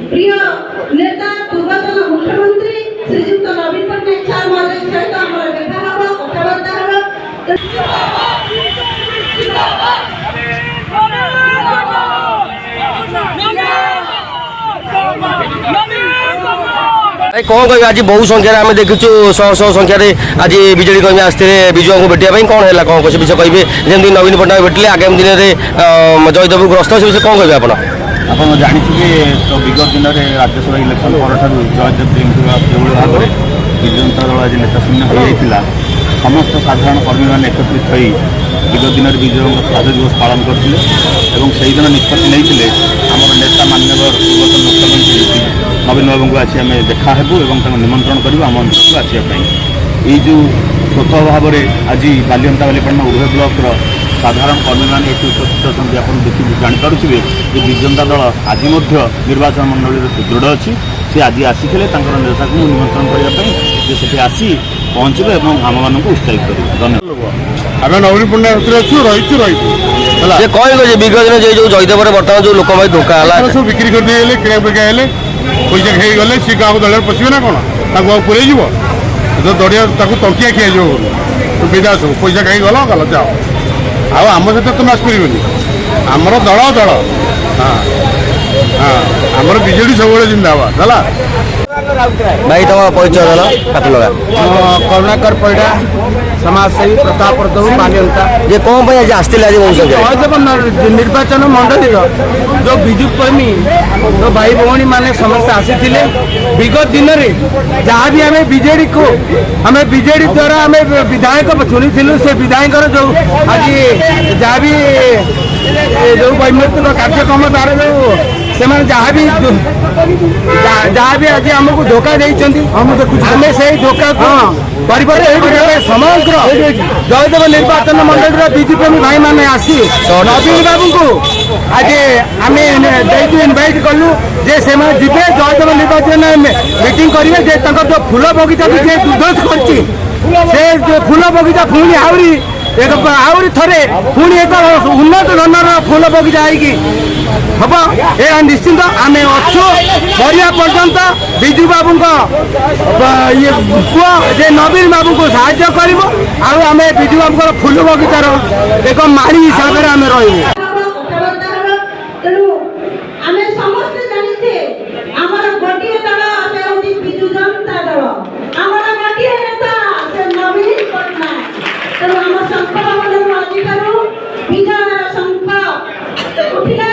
प्रिय नेता पूर्वतन मुख्यमंत्री श्रीजुक्त नवीन पट्टनायक सार महोदय सहित आमर देखा हम कथबार्ता हम कौन कह आज बहु संख्यार आम देखु शह शह संख्यार आज विजेडी कर्मी आसते विजु को भेटा कौन है कौन से विषय कहे जमी नवीन पट्टनायक भेटिले आगामी दिन में जयदेव ग्रस्त से विषय कौन कहे आप जाथे तो विगत दिन में राज्यसभा इलेक्शन पर जयदेव भाव में विजु जनता दल आज नेता शून्य हो जाता समस्त साधारण कर्मी मैंने एकत्रित हो विगत दिन में विजय श्राद्ध दिवस पालन करते से दिन निष्पत्ति नहीं आम नेता माननीय पूर्वतन मुख्यमंत्री नवीन बाबू को आसी आम देखा हेबू और निमंत्रण करूँ आम अंचल को आसवाई ये जो स्वतः भाव में आज बालियंता बालीपाटना उभय ब्लक्र साधारण कर्मी मैंने ये उपस्थित अच्छा आप देखिए जापे जे विजु जनता दल आज निर्वाचन मंडल सुदृढ़ अच्छी सी आज आसी नेता को निमंत्रण करने आसी पहुँचे और आम मान उत्साहित करेंगे धन्यवाद आम नवीन पट्टनायक रही कह विगत दिन जो जयदेव बर्तमान जो लोक धोखा सब बिक्री कर किଣା बिका पैसा खाई गले सी क्या दल पशे ना कौन पुरे जो दड़िया तंकिया खिया जो विदा सब पैसा खाई गल गल जाओ आम सहित तुम आसपारे आमर दल दल हाँ हाँ आमर बीजेडी सब जिंदाबाद है भाई तुम परिचय दल हाथ लगा करुणाकर पैड़ा समाजसेवी प्रताप प्रदू बालियंता ये कौन पे आज आसते आज बहुत जयदेव निर्वाचन मंडल जो विजु कर्मी जो भाई भौणी मैंने समस्त आसी विगत दिन में जहाँ भी आम बीजेडी को आम बीजेडी द्वारा आम विधायक चुनी से विधायक जो आज जहाँ भी जो वैमनतिक कार्यक्रम तार जो से जहाँ भी आज आमको धोखा देते आम से धोखा को समग्र जयदेव निर्वाचन मंडल बीजेपी भाई मैंने आसी नवीन बाबू को आज आम इनभाइट कलु जे से जीवे जयदेव निर्वाचन मीटिंग करेंगे जो फूल बगीचा भी जे दुर्दश कर फूल बगीचा पुणी आहरी थे पुणी एक उन्नत धरनर फूल बगीचा है हम ये निश्चिंत आम अच्छु मरिया पर्यंत विजु बाबू ये पुआ जे नवीन बाबू को साहाय्य करूँ आम विजु बाबू फूल बगीचार एक माड़ी हिसाब से आम रही संकल्प विजय संकल्प उठिला